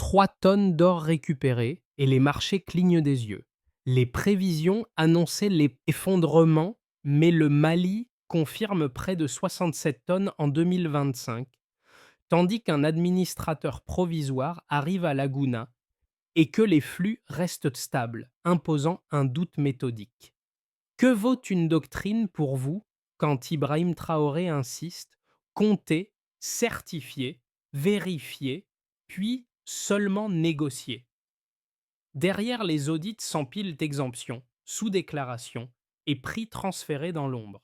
3 tonnes d'or récupérées et les marchés clignent des yeux. Les prévisions annonçaient l'effondrement, mais le Mali confirme près de 67 tonnes en 2025, tandis qu'un administrateur provisoire arrive à Laguna et que les flux restent stables, imposant un doute méthodique. Que vaut une doctrine pour vous quand Ibrahim Traoré insiste: compter, certifier, vérifier, puis seulement négocier? Derrière les audits s'empilent exemptions, sous-déclarations et prix transférés dans l'ombre.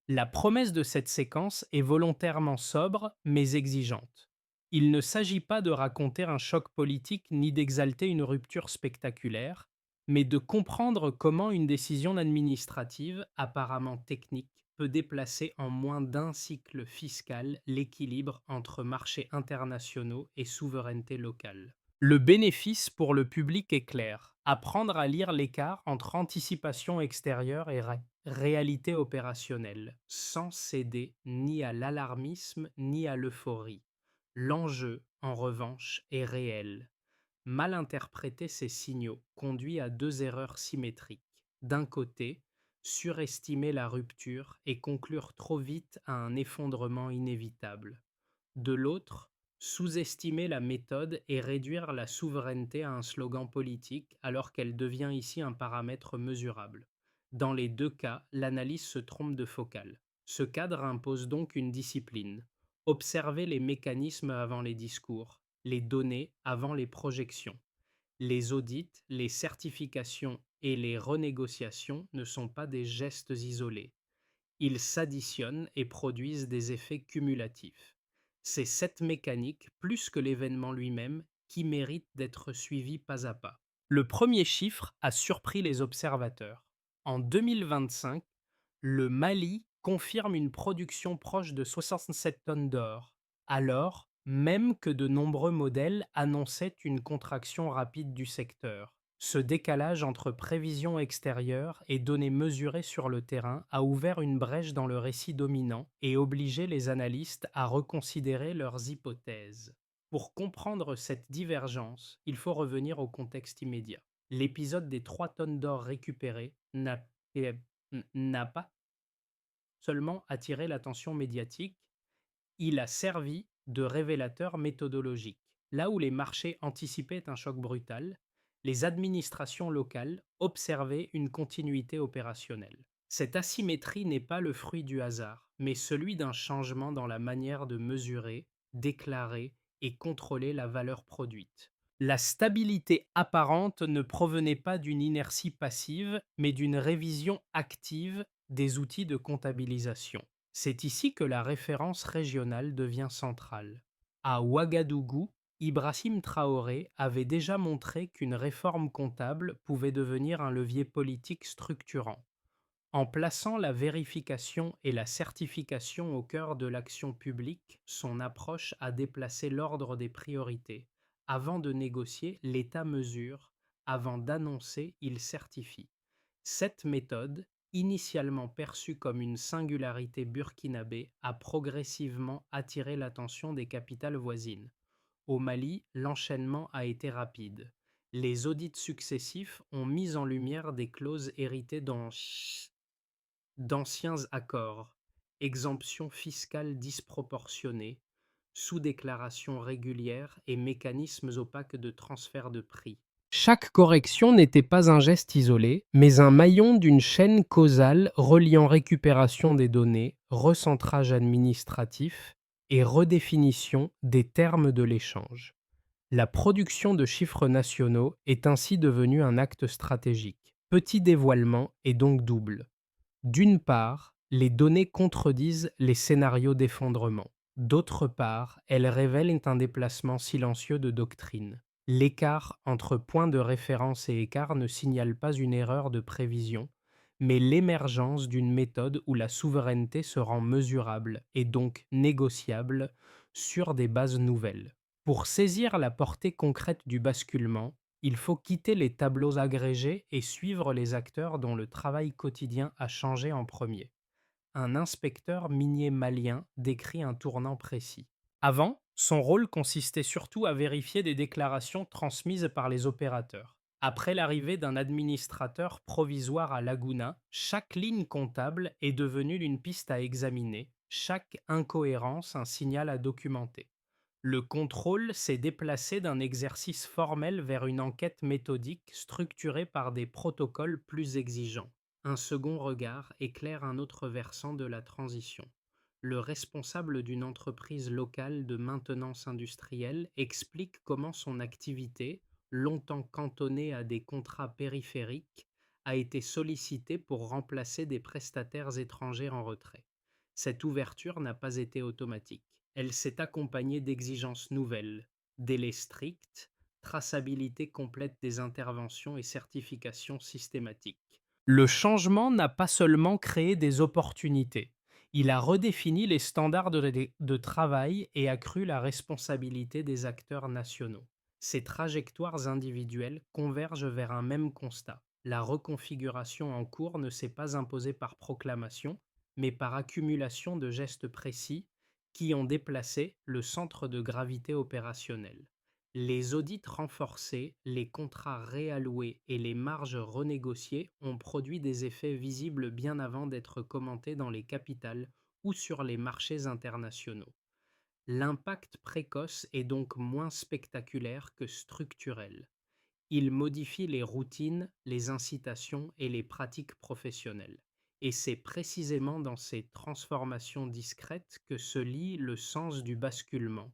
La promesse de cette séquence est volontairement sobre mais exigeante. Il ne s'agit pas de raconter un choc politique ni d'exalter une rupture spectaculaire, mais de comprendre comment une décision administrative, apparemment technique, peut déplacer en moins d'un cycle fiscal l'équilibre entre marchés internationaux et souveraineté locale. Le bénéfice pour le public est clair: apprendre à lire l'écart entre anticipation extérieure et réalité opérationnelle, sans céder ni à l'alarmisme ni à l'euphorie. L'enjeu, en revanche, est réel. Mal interpréter ces signaux conduit à deux erreurs symétriques. D'un côté, surestimer la rupture et conclure trop vite à un effondrement inévitable. De l'autre, sous-estimer la méthode et réduire la souveraineté à un slogan politique alors qu'elle devient ici un paramètre mesurable. Dans les deux cas, l'analyse se trompe de focale. Ce cadre impose donc une discipline. Observer les mécanismes avant les discours, les données avant les projections. Les audits, les certifications et les renégociations ne sont pas des gestes isolés. Ils s'additionnent et produisent des effets cumulatifs. C'est cette mécanique, plus que l'événement lui-même, qui mérite d'être suivie pas à pas. Le premier chiffre a surpris les observateurs. En 2025, le Mali confirme une production proche de 67 tonnes d'or, alors même que de nombreux modèles annonçaient une contraction rapide du secteur. Ce décalage entre prévisions extérieures et données mesurées sur le terrain a ouvert une brèche dans le récit dominant et obligé les analystes à reconsidérer leurs hypothèses. Pour comprendre cette divergence, il faut revenir au contexte immédiat. L'épisode des 3 tonnes d'or récupérées n'a pas seulement attiré l'attention médiatique, il a servi de révélateur méthodologique. Là où les marchés anticipaient un choc brutal, les administrations locales observaient une continuité opérationnelle. Cette asymétrie n'est pas le fruit du hasard, mais celui d'un changement dans la manière de mesurer, déclarer et contrôler la valeur produite. La stabilité apparente ne provenait pas d'une inertie passive, mais d'une révision active des outils de comptabilisation. C'est ici que la référence régionale devient centrale. À Ouagadougou, Ibrahim Traoré avait déjà montré qu'une réforme comptable pouvait devenir un levier politique structurant. En plaçant la vérification et la certification au cœur de l'action publique, son approche a déplacé l'ordre des priorités. Avant de négocier, l'État mesure, avant d'annoncer, il certifie. Cette méthode, initialement perçue comme une singularité burkinabé, a progressivement attiré l'attention des capitales voisines. Au Mali, l'enchaînement a été rapide. Les audits successifs ont mis en lumière des clauses héritées d'anciens accords, exemptions fiscales disproportionnées, sous-déclarations régulières et mécanismes opaques de transfert de prix. Chaque correction n'était pas un geste isolé, mais un maillon d'une chaîne causale reliant récupération des données, recentrage administratif et redéfinition des termes de l'échange. La production de chiffres nationaux est ainsi devenue un acte stratégique. Petit dévoilement est donc double. D'une part, les données contredisent les scénarios d'effondrement. D'autre part, elles révèlent un déplacement silencieux de doctrine. L'écart entre point de référence et écart ne signale pas une erreur de prévision, mais l'émergence d'une méthode où la souveraineté se rend mesurable et donc négociable sur des bases nouvelles. Pour saisir la portée concrète du basculement, il faut quitter les tableaux agrégés et suivre les acteurs dont le travail quotidien a changé en premier. Un inspecteur minier malien décrit un tournant précis. Avant, son rôle consistait surtout à vérifier des déclarations transmises par les opérateurs. Après l'arrivée d'un administrateur provisoire à Laguna, chaque ligne comptable est devenue une piste à examiner, chaque incohérence un signal à documenter. Le contrôle s'est déplacé d'un exercice formel vers une enquête méthodique structurée par des protocoles plus exigeants. Un second regard éclaire un autre versant de la transition. Le responsable d'une entreprise locale de maintenance industrielle explique comment son activité, longtemps cantonnée à des contrats périphériques, a été sollicitée pour remplacer des prestataires étrangers en retrait. Cette ouverture n'a pas été automatique. Elle s'est accompagnée d'exigences nouvelles, délais stricts, traçabilité complète des interventions et certification systématique. Le changement n'a pas seulement créé des opportunités, il a redéfini les standards de travail et accru la responsabilité des acteurs nationaux. Ces trajectoires individuelles convergent vers un même constat. La reconfiguration en cours ne s'est pas imposée par proclamation, mais par accumulation de gestes précis qui ont déplacé le centre de gravité opérationnel. Les audits renforcés, les contrats réalloués et les marges renégociées ont produit des effets visibles bien avant d'être commentés dans les capitales ou sur les marchés internationaux. L'impact précoce est donc moins spectaculaire que structurel. Il modifie les routines, les incitations et les pratiques professionnelles. Et c'est précisément dans ces transformations discrètes que se lie le sens du basculement.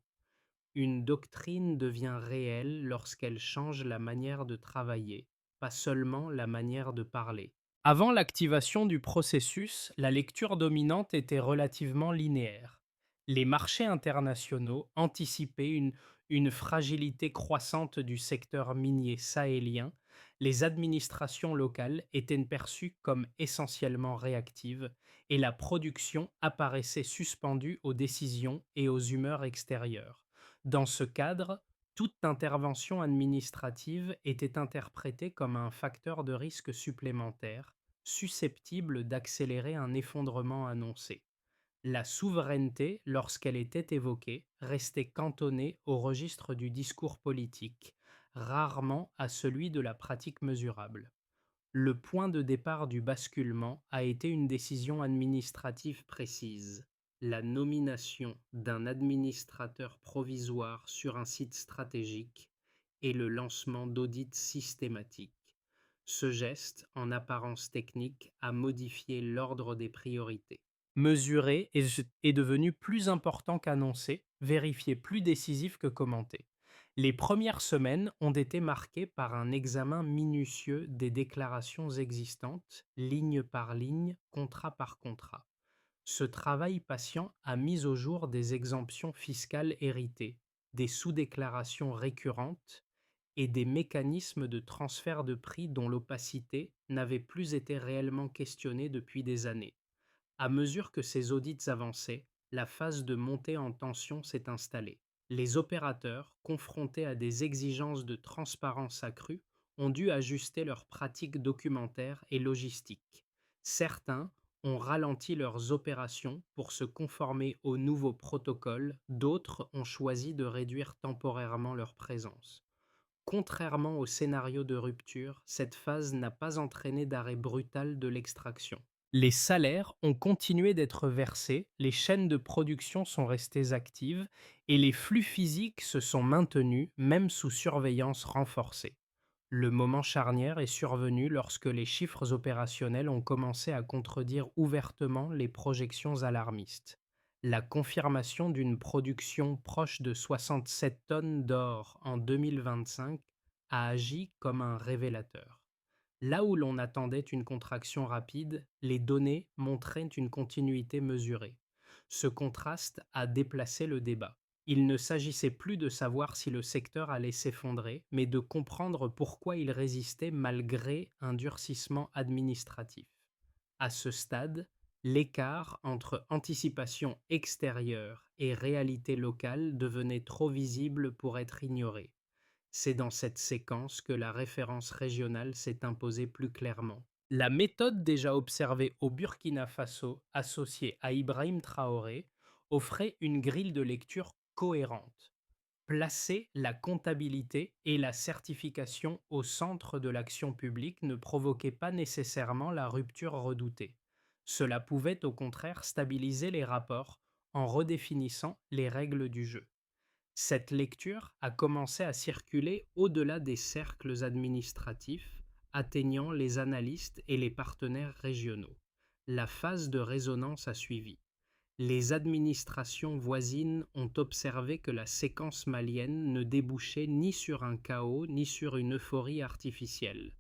Une doctrine devient réelle lorsqu'elle change la manière de travailler, pas seulement la manière de parler. Avant l'activation du processus, la lecture dominante était relativement linéaire. Les marchés internationaux anticipaient une fragilité croissante du secteur minier sahélien, les administrations locales étaient perçues comme essentiellement réactives et la production apparaissait suspendue aux décisions et aux humeurs extérieures. Dans ce cadre, toute intervention administrative était interprétée comme un facteur de risque supplémentaire, susceptible d'accélérer un effondrement annoncé. La souveraineté, lorsqu'elle était évoquée, restait cantonnée au registre du discours politique, rarement à celui de la pratique mesurable. Le point de départ du basculement a été une décision administrative précise, la nomination d'un administrateur provisoire sur un site stratégique et le lancement d'audits systématiques. Ce geste, en apparence technique, a modifié l'ordre des priorités. Mesurer est devenu plus important qu'annoncé, vérifié plus décisif que commenté. Les premières semaines ont été marquées par un examen minutieux des déclarations existantes, ligne par ligne, contrat par contrat. Ce travail patient a mis au jour des exemptions fiscales héritées, des sous-déclarations récurrentes et des mécanismes de transfert de prix dont l'opacité n'avait plus été réellement questionnée depuis des années. À mesure que ces audits avançaient, la phase de montée en tension s'est installée. Les opérateurs, confrontés à des exigences de transparence accrues, ont dû ajuster leurs pratiques documentaires et logistiques. Certains ont ralenti leurs opérations pour se conformer aux nouveaux protocoles, d'autres ont choisi de réduire temporairement leur présence. Contrairement au scénario de rupture, cette phase n'a pas entraîné d'arrêt brutal de l'extraction. Les salaires ont continué d'être versés, les chaînes de production sont restées actives et les flux physiques se sont maintenus même sous surveillance renforcée. Le moment charnière est survenu lorsque les chiffres opérationnels ont commencé à contredire ouvertement les projections alarmistes. La confirmation d'une production proche de 67 tonnes d'or en 2025 a agi comme un révélateur. Là où l'on attendait une contraction rapide, les données montraient une continuité mesurée. Ce contraste a déplacé le débat. Il ne s'agissait plus de savoir si le secteur allait s'effondrer, mais de comprendre pourquoi il résistait malgré un durcissement administratif. À ce stade, l'écart entre anticipation extérieure et réalité locale devenait trop visible pour être ignoré. C'est dans cette séquence que la référence régionale s'est imposée plus clairement. La méthode déjà observée au Burkina Faso, associée à Ibrahim Traoré, offrait une grille de lecture cohérente. Placer la comptabilité et la certification au centre de l'action publique ne provoquait pas nécessairement la rupture redoutée. Cela pouvait au contraire stabiliser les rapports en redéfinissant les règles du jeu. Cette lecture a commencé à circuler au-delà des cercles administratifs, atteignant les analystes et les partenaires régionaux. La phase de résonance a suivi. Les administrations voisines ont observé que la séquence malienne ne débouchait ni sur un chaos ni sur une euphorie artificielle.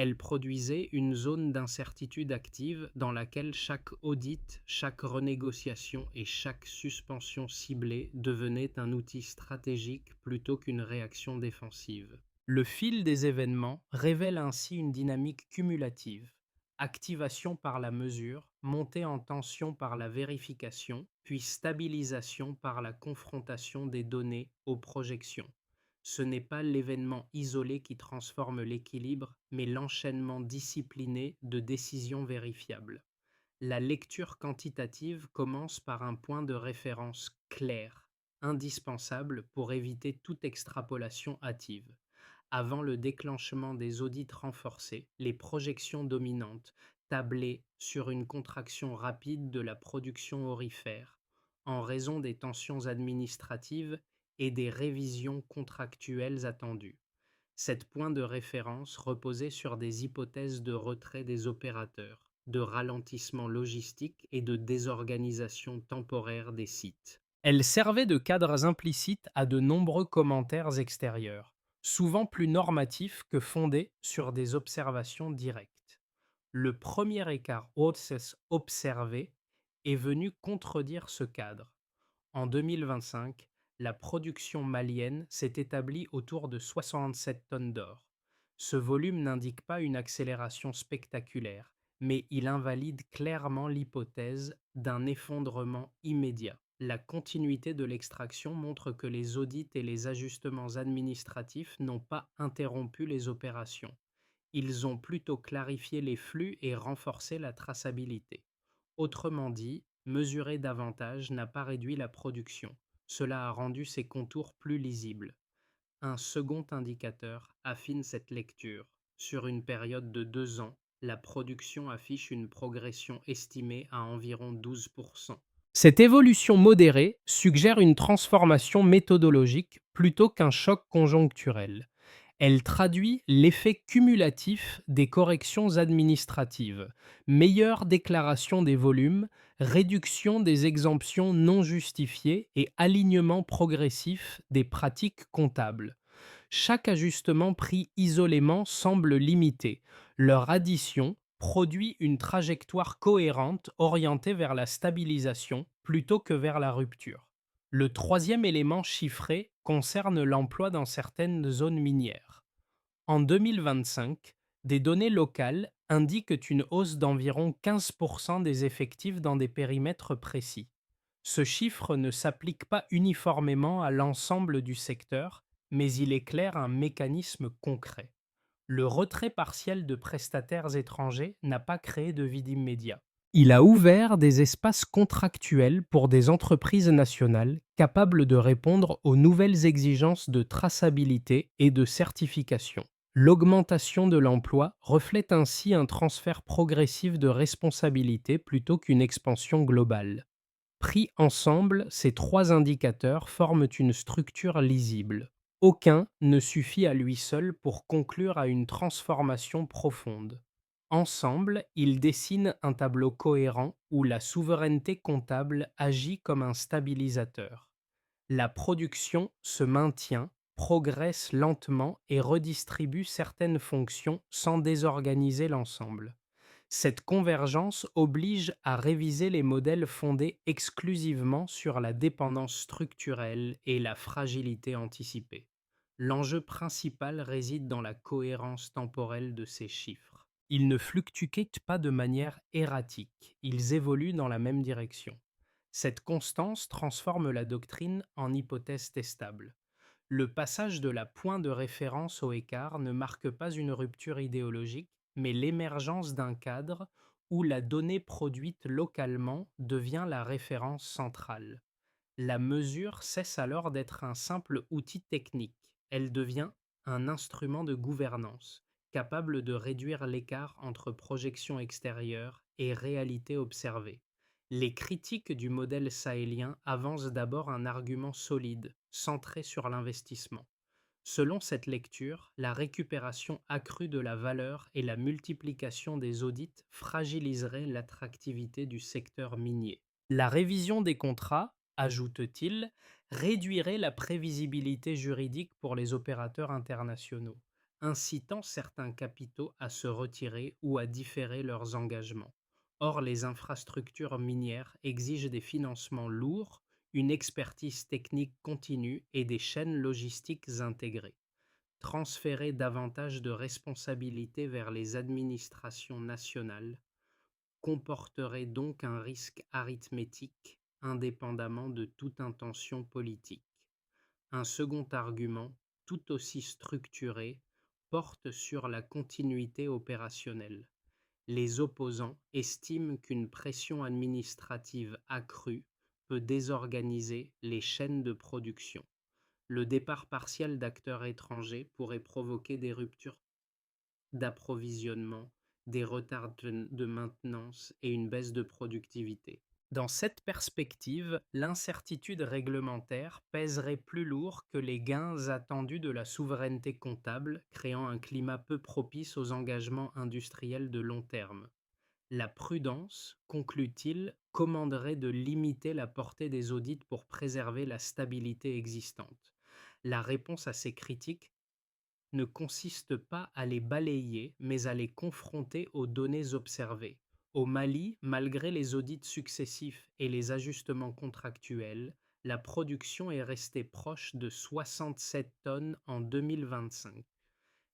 Elle produisait une zone d'incertitude active dans laquelle chaque audit, chaque renégociation et chaque suspension ciblée devenait un outil stratégique plutôt qu'une réaction défensive. Le fil des événements révèle ainsi une dynamique cumulative. Activation par la mesure, montée en tension par la vérification, puis stabilisation par la confrontation des données aux projections. Ce n'est pas l'événement isolé qui transforme l'équilibre, mais l'enchaînement discipliné de décisions vérifiables. La lecture quantitative commence par un point de référence clair, indispensable pour éviter toute extrapolation hâtive. Avant le déclenchement des audits renforcés, les projections dominantes tablaient sur une contraction rapide de la production aurifère, en raison des tensions administratives et des révisions contractuelles attendues. Cette point de référence reposait sur des hypothèses de retrait des opérateurs, de ralentissement logistique et de désorganisation temporaire des sites. Elle servait de cadres implicites à de nombreux commentaires extérieurs, souvent plus normatifs que fondés sur des observations directes. Le premier écart OCS observé est venu contredire ce cadre. En 2025, la production malienne s'est établie autour de 67 tonnes d'or. Ce volume n'indique pas une accélération spectaculaire, mais il invalide clairement l'hypothèse d'un effondrement immédiat. La continuité de l'extraction montre que les audits et les ajustements administratifs n'ont pas interrompu les opérations. Ils ont plutôt clarifié les flux et renforcé la traçabilité. Autrement dit, mesurer davantage n'a pas réduit la production, cela a rendu ses contours plus lisibles. Un second indicateur affine cette lecture. Sur une période de 2 ans, la production affiche une progression estimée à environ 12%. Cette évolution modérée suggère une transformation méthodologique plutôt qu'un choc conjoncturel. Elle traduit l'effet cumulatif des corrections administratives, meilleure déclaration des volumes, réduction des exemptions non justifiées et alignement progressif des pratiques comptables. Chaque ajustement pris isolément semble limité. Leur addition produit une trajectoire cohérente orientée vers la stabilisation plutôt que vers la rupture. Le troisième élément chiffré concerne l'emploi dans certaines zones minières. En 2025, des données locales indiquent une hausse d'environ 15% des effectifs dans des périmètres précis. Ce chiffre ne s'applique pas uniformément à l'ensemble du secteur, mais il éclaire un mécanisme concret. Le retrait partiel de prestataires étrangers n'a pas créé de vide immédiat. Il a ouvert des espaces contractuels pour des entreprises nationales capables de répondre aux nouvelles exigences de traçabilité et de certification. L'augmentation de l'emploi reflète ainsi un transfert progressif de responsabilité plutôt qu'une expansion globale. Pris ensemble, ces trois indicateurs forment une structure lisible. Aucun ne suffit à lui seul pour conclure à une transformation profonde. Ensemble, ils dessinent un tableau cohérent où la souveraineté comptable agit comme un stabilisateur. La production se maintient, progresse lentement et redistribue certaines fonctions sans désorganiser l'ensemble. Cette convergence oblige à réviser les modèles fondés exclusivement sur la dépendance structurelle et la fragilité anticipée. L'enjeu principal réside dans la cohérence temporelle de ces chiffres. Ils ne fluctuent pas de manière erratique, ils évoluent dans la même direction. Cette constance transforme la doctrine en hypothèse testable. Le passage de la point de référence au écart ne marque pas une rupture idéologique, mais l'émergence d'un cadre où la donnée produite localement devient la référence centrale. La mesure cesse alors d'être un simple outil technique. Elle devient un instrument de gouvernance, capable de réduire l'écart entre projection extérieure et réalité observée. Les critiques du modèle sahélien avancent d'abord un argument solide, centré sur l'investissement. Selon cette lecture, la récupération accrue de la valeur et la multiplication des audits fragiliseraient l'attractivité du secteur minier. La révision des contrats, ajoute-t-il, réduirait la prévisibilité juridique pour les opérateurs internationaux, incitant certains capitaux à se retirer ou à différer leurs engagements. Or, les infrastructures minières exigent des financements lourds, une expertise technique continue et des chaînes logistiques intégrées. Transférer davantage de responsabilités vers les administrations nationales comporterait donc un risque arithmétique indépendamment de toute intention politique. Un second argument, tout aussi structuré, porte sur la continuité opérationnelle. Les opposants estiment qu'une pression administrative accrue peut désorganiser les chaînes de production. Le départ partiel d'acteurs étrangers pourrait provoquer des ruptures d'approvisionnement, des retards de maintenance et une baisse de productivité. Dans cette perspective, l'incertitude réglementaire pèserait plus lourd que les gains attendus de la souveraineté comptable, créant un climat peu propice aux engagements industriels de long terme. La prudence, conclut-il, commanderait de limiter la portée des audits pour préserver la stabilité existante. La réponse à ces critiques ne consiste pas à les balayer, mais à les confronter aux données observées. Au Mali, malgré les audits successifs et les ajustements contractuels, la production est restée proche de 67 tonnes en 2025.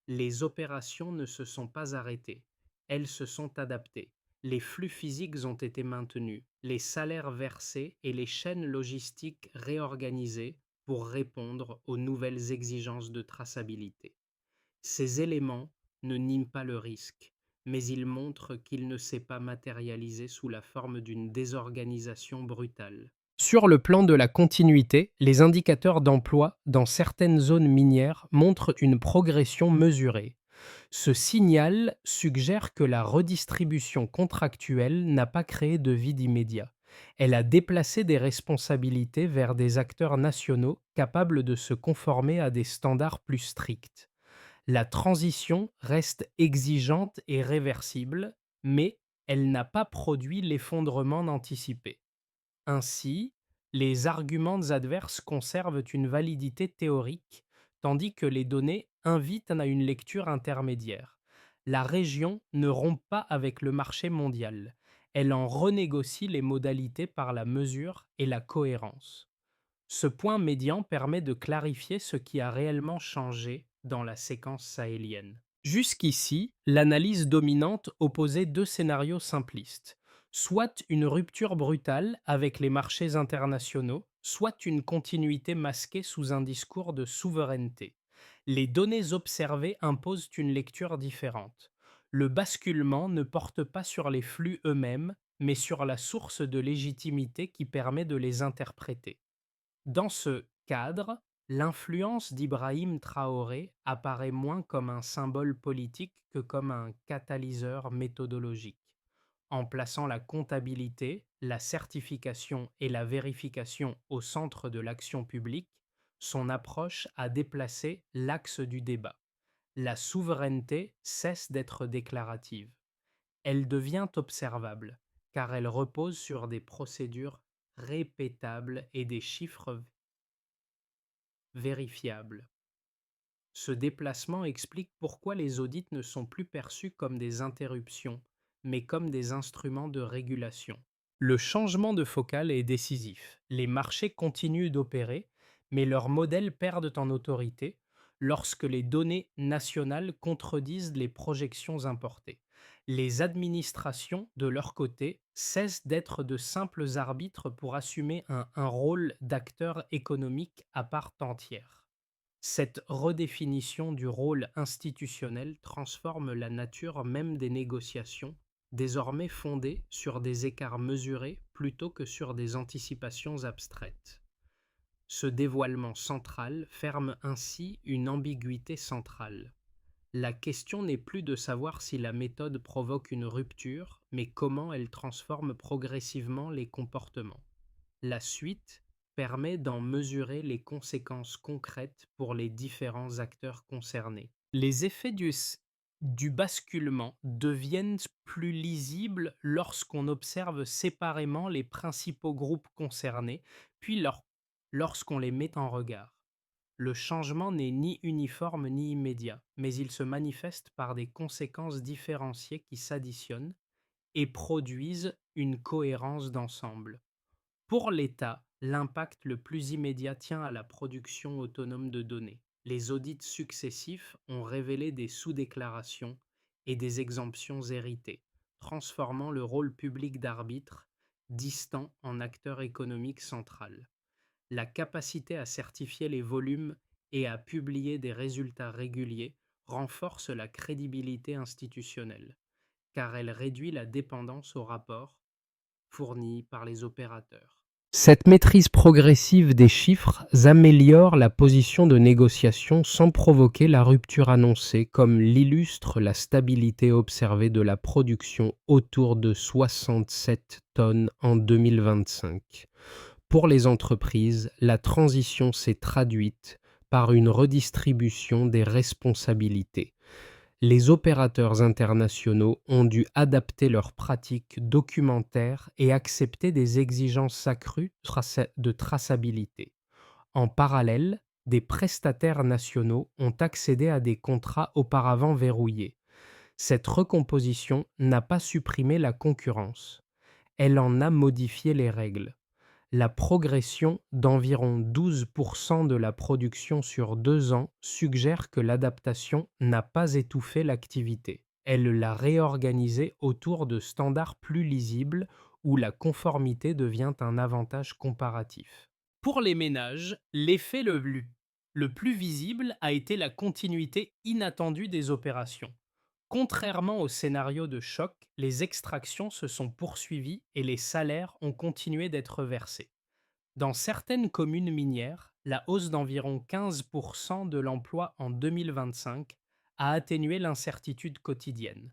Les opérations ne se sont pas arrêtées, elles se sont adaptées. Les flux physiques ont été maintenus, les salaires versés et les chaînes logistiques réorganisées pour répondre aux nouvelles exigences de traçabilité. Ces éléments ne nient pas le risque, mais ils montrent qu'il ne s'est pas matérialisé sous la forme d'une désorganisation brutale. Sur le plan de la continuité, les indicateurs d'emploi dans certaines zones minières montrent une progression mesurée. Ce signal suggère que la redistribution contractuelle n'a pas créé de vide immédiat. Elle a déplacé des responsabilités vers des acteurs nationaux capables de se conformer à des standards plus stricts. La transition reste exigeante et réversible, mais elle n'a pas produit l'effondrement anticipé. Ainsi, les arguments adverses conservent une validité théorique, tandis que les données invitent à une lecture intermédiaire. La région ne rompt pas avec le marché mondial, elle en renégocie les modalités par la mesure et la cohérence. Ce point médian permet de clarifier ce qui a réellement changé dans la séquence sahélienne. Jusqu'ici, l'analyse dominante opposait deux scénarios simplistes, soit une rupture brutale avec les marchés internationaux, soit une continuité masquée sous un discours de souveraineté. Les données observées imposent une lecture différente. Le basculement ne porte pas sur les flux eux-mêmes, mais sur la source de légitimité qui permet de les interpréter. Dans ce cadre, l'influence d'Ibrahim Traoré apparaît moins comme un symbole politique que comme un catalyseur méthodologique. En plaçant la comptabilité, la certification et la vérification au centre de l'action publique, son approche a déplacé l'axe du débat. La souveraineté cesse d'être déclarative. Elle devient observable, car elle repose sur des procédures répétables et des chiffres vérifiables. Ce déplacement explique pourquoi les audits ne sont plus perçus comme des interruptions, mais comme des instruments de régulation. Le changement de focale est décisif. Les marchés continuent d'opérer, mais leurs modèles perdent en autorité lorsque les données nationales contredisent les projections importées. Les administrations, de leur côté, cessent d'être de simples arbitres pour assumer un rôle d'acteur économique à part entière. Cette redéfinition du rôle institutionnel transforme la nature même des négociations, désormais fondées sur des écarts mesurés plutôt que sur des anticipations abstraites. Ce dévoilement central ferme ainsi une ambiguïté centrale. La question n'est plus de savoir si la méthode provoque une rupture, mais comment elle transforme progressivement les comportements. La suite permet d'en mesurer les conséquences concrètes pour les différents acteurs concernés. Les effets du basculement deviennent plus lisibles lorsqu'on observe séparément les principaux groupes concernés, puis lorsqu'on les met en regard. Le changement n'est ni uniforme ni immédiat, mais il se manifeste par des conséquences différenciées qui s'additionnent et produisent une cohérence d'ensemble. Pour l'État, l'impact le plus immédiat tient à la production autonome de données. Les audits successifs ont révélé des sous-déclarations et des exemptions héritées, transformant le rôle public d'arbitre distant en acteur économique central. La capacité à certifier les volumes et à publier des résultats réguliers renforce la crédibilité institutionnelle, car elle réduit la dépendance aux rapports fournis par les opérateurs. Cette maîtrise progressive des chiffres améliore la position de négociation sans provoquer la rupture annoncée, comme l'illustre la stabilité observée de la production autour de 67 tonnes en 2025. Pour les entreprises, la transition s'est traduite par une redistribution des responsabilités. Les opérateurs internationaux ont dû adapter leurs pratiques documentaires et accepter des exigences accrues de traçabilité. En parallèle, des prestataires nationaux ont accédé à des contrats auparavant verrouillés. Cette recomposition n'a pas supprimé la concurrence, elle en a modifié les règles. La progression d'environ 12% de la production sur 2 ans suggère que l'adaptation n'a pas étouffé l'activité. Elle l'a réorganisée autour de standards plus lisibles où la conformité devient un avantage comparatif. Pour les ménages, l'effet le plus visible a été la continuité inattendue des opérations. Contrairement au scénario de choc, les extractions se sont poursuivies et les salaires ont continué d'être versés. Dans certaines communes minières, la hausse d'environ 15% de l'emploi en 2025 a atténué l'incertitude quotidienne.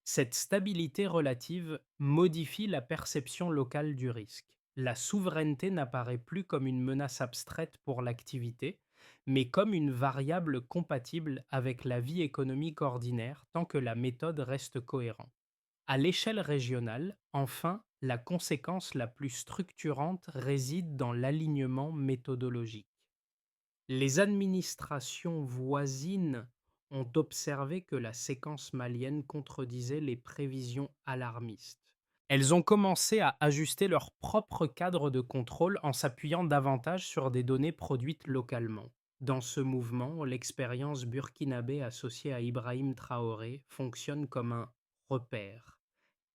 Cette stabilité relative modifie la perception locale du risque. La souveraineté n'apparaît plus comme une menace abstraite pour l'activité, mais comme une variable compatible avec la vie économique ordinaire tant que la méthode reste cohérente. À l'échelle régionale, enfin, la conséquence la plus structurante réside dans l'alignement méthodologique. Les administrations voisines ont observé que la séquence malienne contredisait les prévisions alarmistes. Elles ont commencé à ajuster leur propre cadre de contrôle en s'appuyant davantage sur des données produites localement. Dans ce mouvement, l'expérience burkinabé associée à Ibrahim Traoré fonctionne comme un repère.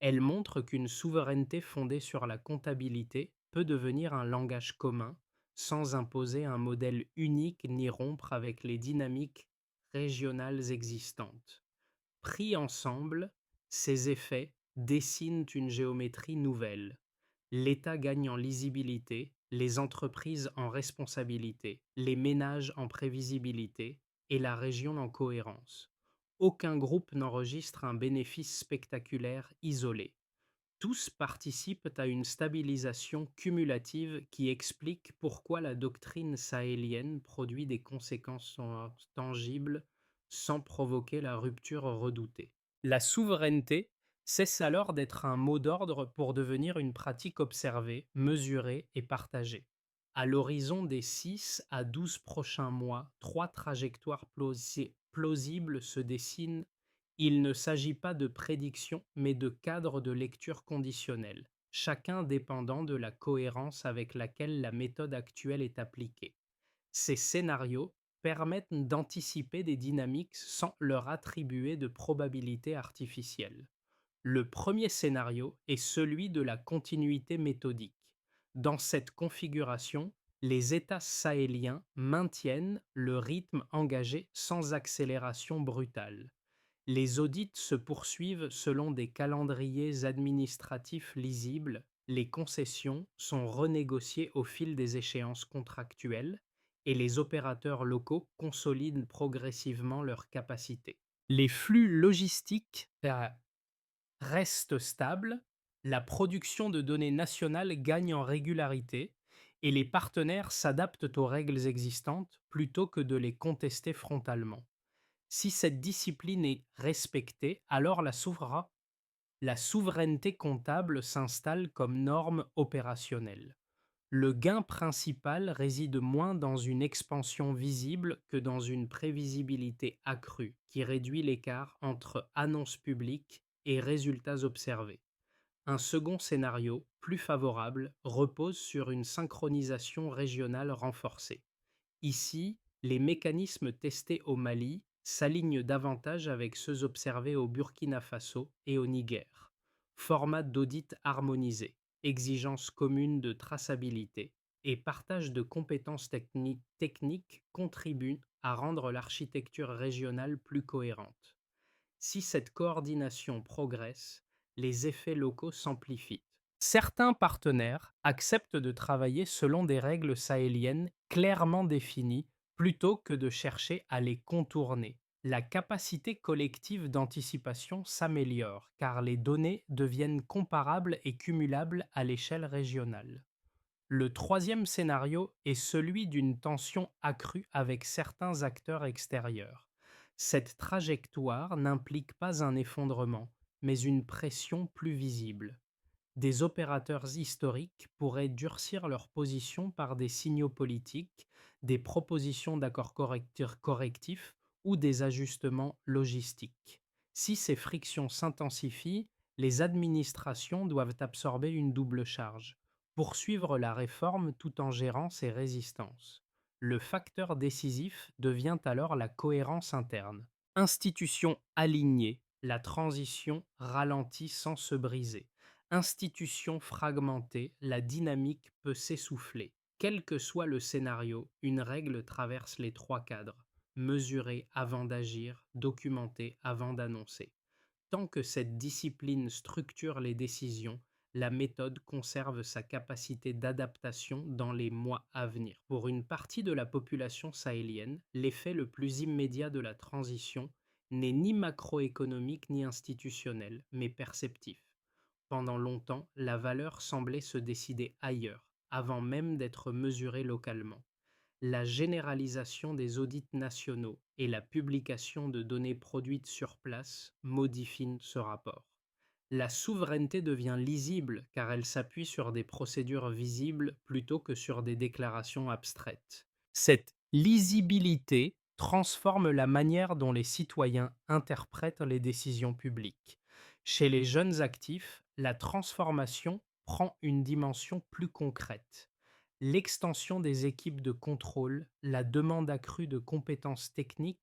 Elle montre qu'une souveraineté fondée sur la comptabilité peut devenir un langage commun sans imposer un modèle unique ni rompre avec les dynamiques régionales existantes. Pris ensemble, ces effets dessinent une géométrie nouvelle. L'État gagne en lisibilité, les entreprises en responsabilité, les ménages en prévisibilité et la région en cohérence. Aucun groupe n'enregistre un bénéfice spectaculaire isolé. Tous participent à une stabilisation cumulative qui explique pourquoi la doctrine sahélienne produit des conséquences tangibles sans provoquer la rupture redoutée. La souveraineté cesse alors d'être un mot d'ordre pour devenir une pratique observée, mesurée et partagée. À l'horizon des 6 à 12 prochains mois, 3 trajectoires plausibles se dessinent. Il ne s'agit pas de prédictions, mais de cadres de lecture conditionnels, chacun dépendant de la cohérence avec laquelle la méthode actuelle est appliquée. Ces scénarios permettent d'anticiper des dynamiques sans leur attribuer de probabilité artificielle. Le premier scénario est celui de la continuité méthodique. Dans cette configuration, les États sahéliens maintiennent le rythme engagé sans accélération brutale. Les audits se poursuivent selon des calendriers administratifs lisibles les concessions sont renégociées au fil des échéances contractuelles et les opérateurs locaux consolident progressivement leurs capacités. Les flux logistiques restent stables, la production de données nationales gagne en régularité et les partenaires s'adaptent aux règles existantes plutôt que de les contester frontalement. Si cette discipline est respectée, alors la souveraineté comptable s'installe comme norme opérationnelle. Le gain principal réside moins dans une expansion visible que dans une prévisibilité accrue qui réduit l'écart entre annonces publiques et résultats observés. Un second scénario, plus favorable, repose sur une synchronisation régionale renforcée. Ici, les mécanismes testés au Mali s'alignent davantage avec ceux observés au Burkina Faso et au Niger. Format d'audit harmonisé, exigences communes de traçabilité et partage de compétences techniques contribuent à rendre l'architecture régionale plus cohérente. Si cette coordination progresse, les effets locaux s'amplifient. Certains partenaires acceptent de travailler selon des règles sahéliennes clairement définies plutôt que de chercher à les contourner. La capacité collective d'anticipation s'améliore car les données deviennent comparables et cumulables à l'échelle régionale. Le troisième scénario est celui d'une tension accrue avec certains acteurs extérieurs. Cette trajectoire n'implique pas un effondrement, mais une pression plus visible. Des opérateurs historiques pourraient durcir leur position par des signaux politiques, des propositions d'accords correctifs ou des ajustements logistiques. Si ces frictions s'intensifient, les administrations doivent absorber une double charge, poursuivre la réforme tout en gérant ces résistances. Le facteur décisif devient alors la cohérence interne. Institutions alignées, la transition ralentit sans se briser. Institution fragmentée, la dynamique peut s'essouffler. Quel que soit le scénario, une règle traverse les trois cadres. Mesurer avant d'agir, documenter avant d'annoncer. Tant que cette discipline structure les décisions, la méthode conserve sa capacité d'adaptation dans les mois à venir. Pour une partie de la population sahélienne, l'effet le plus immédiat de la transition n'est ni macroéconomique ni institutionnel, mais perceptif. Pendant longtemps, la valeur semblait se décider ailleurs, avant même d'être mesurée localement. La généralisation des audits nationaux et la publication de données produites sur place modifient ce rapport. La souveraineté devient lisible car elle s'appuie sur des procédures visibles plutôt que sur des déclarations abstraites. Cette lisibilité transforme la manière dont les citoyens interprètent les décisions publiques. Chez les jeunes actifs, la transformation prend une dimension plus concrète. L'extension des équipes de contrôle, la demande accrue de compétences techniques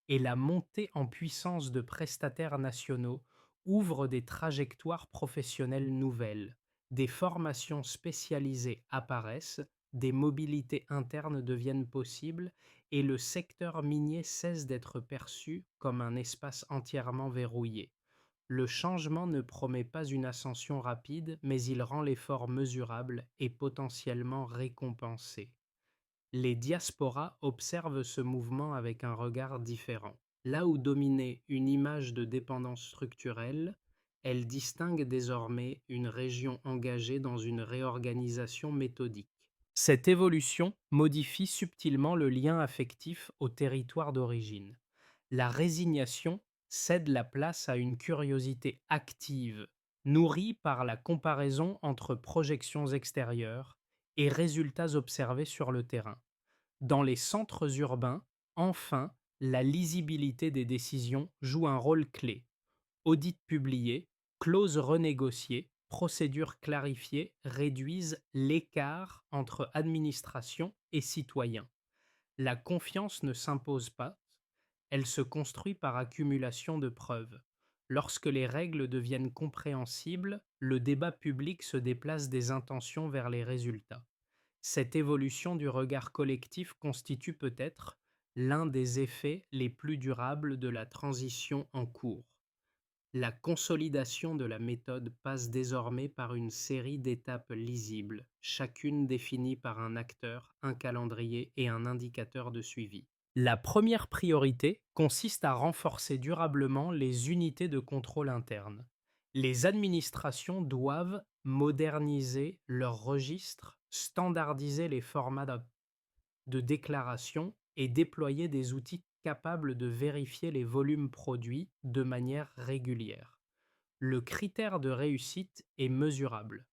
et la montée en puissance de prestataires nationaux ouvrent des trajectoires professionnelles nouvelles. Des formations spécialisées apparaissent, des mobilités internes deviennent possibles et le secteur minier cesse d'être perçu comme un espace entièrement verrouillé. Le changement ne promet pas une ascension rapide, mais il rend l'effort mesurable et potentiellement récompensé. Les diasporas observent ce mouvement avec un regard différent. Là où dominait une image de dépendance structurelle, elle distingue désormais une région engagée dans une réorganisation méthodique. Cette évolution modifie subtilement le lien affectif au territoire d'origine. La résignation cède la place à une curiosité active, nourrie par la comparaison entre projections extérieures et résultats observés sur le terrain. Dans les centres urbains, enfin, la lisibilité des décisions joue un rôle clé. Audits publiés, clauses renégociées, procédures clarifiées réduisent l'écart entre administration et citoyen. La confiance ne s'impose pas, elle se construit par accumulation de preuves. Lorsque les règles deviennent compréhensibles, le débat public se déplace des intentions vers les résultats. Cette évolution du regard collectif constitue peut-être l'un des effets les plus durables de la transition en cours. La consolidation de la méthode passe désormais par une série d'étapes lisibles, chacune définie par un acteur, un calendrier et un indicateur de suivi. La première priorité consiste à renforcer durablement les unités de contrôle interne. Les administrations doivent moderniser leurs registres, standardiser les formats de déclaration et déployer des outils capables de vérifier les volumes produits de manière régulière. Le critère de réussite est mesurable.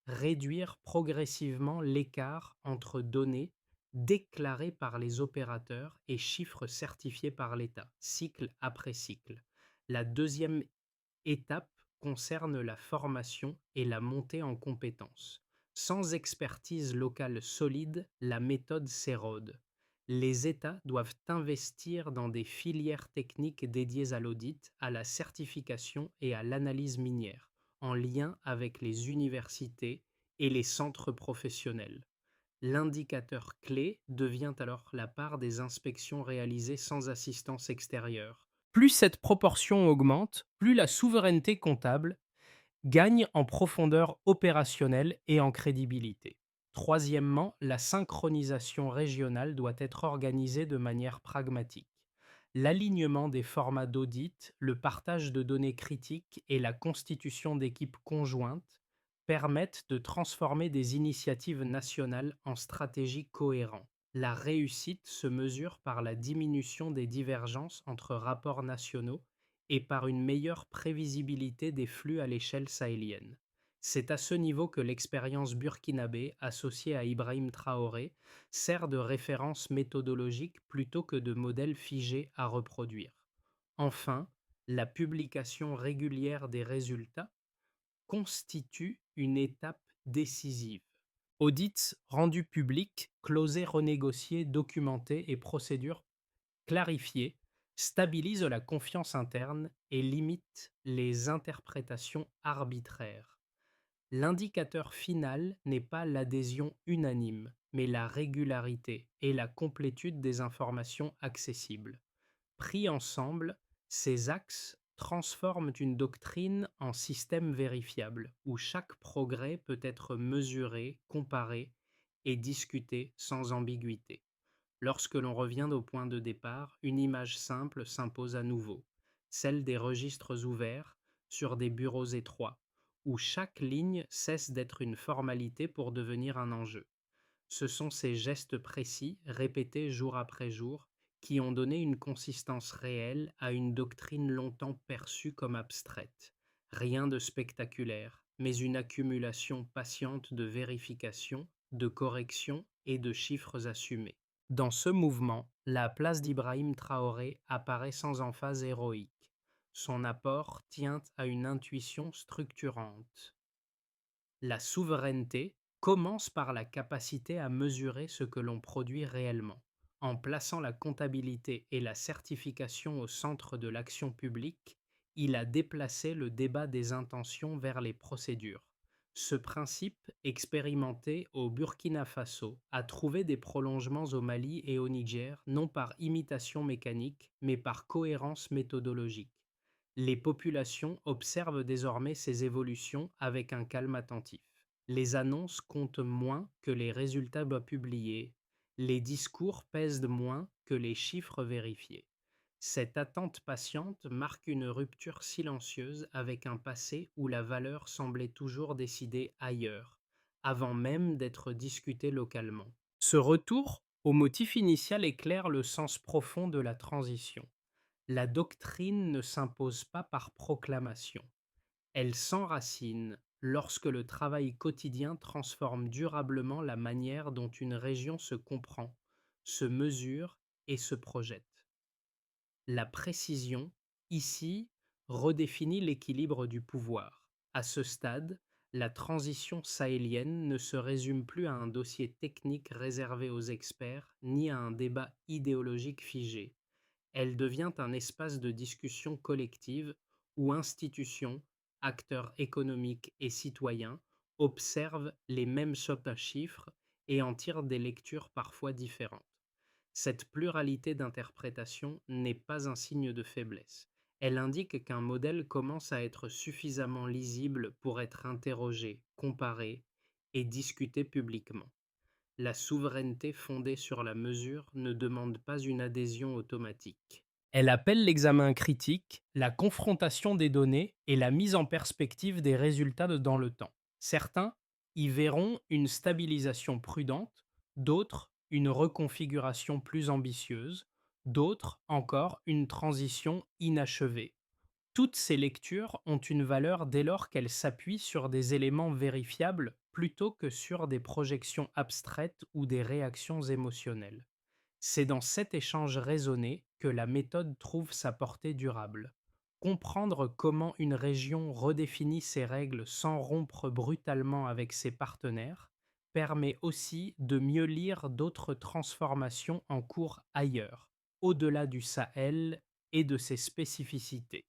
Réduire progressivement l'écart entre données déclarées par les opérateurs et chiffres certifiés par l'État, cycle après cycle. La deuxième étape concerne la formation et la montée en compétences. Sans expertise locale solide, la méthode s'érode. Les États doivent investir dans des filières techniques dédiées à l'audit, à la certification et à l'analyse minière, en lien avec les universités et les centres professionnels. L'indicateur clé devient alors la part des inspections réalisées sans assistance extérieure. Plus cette proportion augmente, plus la souveraineté comptable gagne en profondeur opérationnelle et en crédibilité. Troisièmement, la synchronisation régionale doit être organisée de manière pragmatique. L'alignement des formats d'audit, le partage de données critiques et la constitution d'équipes conjointes permettent de transformer des initiatives nationales en stratégies cohérentes. La réussite se mesure par la diminution des divergences entre rapports nationaux et par une meilleure prévisibilité des flux à l'échelle sahélienne. C'est à ce niveau que l'expérience burkinabé, associée à Ibrahim Traoré, sert de référence méthodologique plutôt que de modèle figé à reproduire. Enfin, la publication régulière des résultats constitue une étape décisive. Audits rendus publics, clausés renégociés, documentés et procédures clarifiées stabilisent la confiance interne et limitent les interprétations arbitraires. L'indicateur final n'est pas l'adhésion unanime, mais la régularité et la complétude des informations accessibles. Pris ensemble, ces axes transforment une doctrine en système vérifiable, où chaque progrès peut être mesuré, comparé et discuté sans ambiguïté. Lorsque l'on revient au point de départ, une image simple s'impose à nouveau, celle des registres ouverts sur des bureaux étroits, où chaque ligne cesse d'être une formalité pour devenir un enjeu. Ce sont ces gestes précis, répétés jour après jour, qui ont donné une consistance réelle à une doctrine longtemps perçue comme abstraite. Rien de spectaculaire, mais une accumulation patiente de vérifications, de corrections et de chiffres assumés. Dans ce mouvement, la place d'Ibrahim Traoré apparaît sans emphase héroïque. Son apport tient à une intuition structurante. La souveraineté commence par la capacité à mesurer ce que l'on produit réellement. En plaçant la comptabilité et la certification au centre de l'action publique, il a déplacé le débat des intentions vers les procédures. Ce principe, expérimenté au Burkina Faso, a trouvé des prolongements au Mali et au Niger, non par imitation mécanique, mais par cohérence méthodologique. Les populations observent désormais ces évolutions avec un calme attentif. Les annonces comptent moins que les résultats publiés, les discours pèsent moins que les chiffres vérifiés. Cette attente patiente marque une rupture silencieuse avec un passé où la valeur semblait toujours décidée ailleurs, avant même d'être discutée localement. Ce retour au motif initial éclaire le sens profond de la transition. La doctrine ne s'impose pas par proclamation. Elle s'enracine lorsque le travail quotidien transforme durablement la manière dont une région se comprend, se mesure et se projette. La précision, ici, redéfinit l'équilibre du pouvoir. À ce stade, la transition sahélienne ne se résume plus à un dossier technique réservé aux experts, ni à un débat idéologique figé. Elle devient un espace de discussion collective où institutions, acteurs économiques et citoyens observent les mêmes sortes à chiffres et en tirent des lectures parfois différentes. Cette pluralité d'interprétations n'est pas un signe de faiblesse. Elle indique qu'un modèle commence à être suffisamment lisible pour être interrogé, comparé et discuté publiquement. La souveraineté fondée sur la mesure ne demande pas une adhésion automatique. Elle appelle l'examen critique, la confrontation des données et la mise en perspective des résultats dans le temps. Certains y verront une stabilisation prudente, d'autres une reconfiguration plus ambitieuse, d'autres encore une transition inachevée. Toutes ces lectures ont une valeur dès lors qu'elles s'appuient sur des éléments vérifiables plutôt que sur des projections abstraites ou des réactions émotionnelles. C'est dans cet échange raisonné que la méthode trouve sa portée durable. Comprendre comment une région redéfinit ses règles sans rompre brutalement avec ses partenaires permet aussi de mieux lire d'autres transformations en cours ailleurs, au-delà du Sahel et de ses spécificités.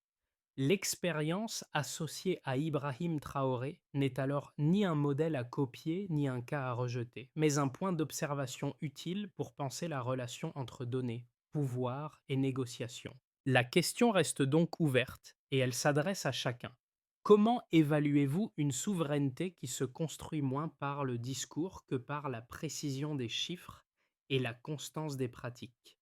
L'expérience associée à Ibrahim Traoré n'est alors ni un modèle à copier ni un cas à rejeter, mais un point d'observation utile pour penser la relation entre données, pouvoir et négociation. La question reste donc ouverte et elle s'adresse à chacun. Comment évaluez-vous une souveraineté qui se construit moins par le discours que par la précision des chiffres et la constance des pratiques?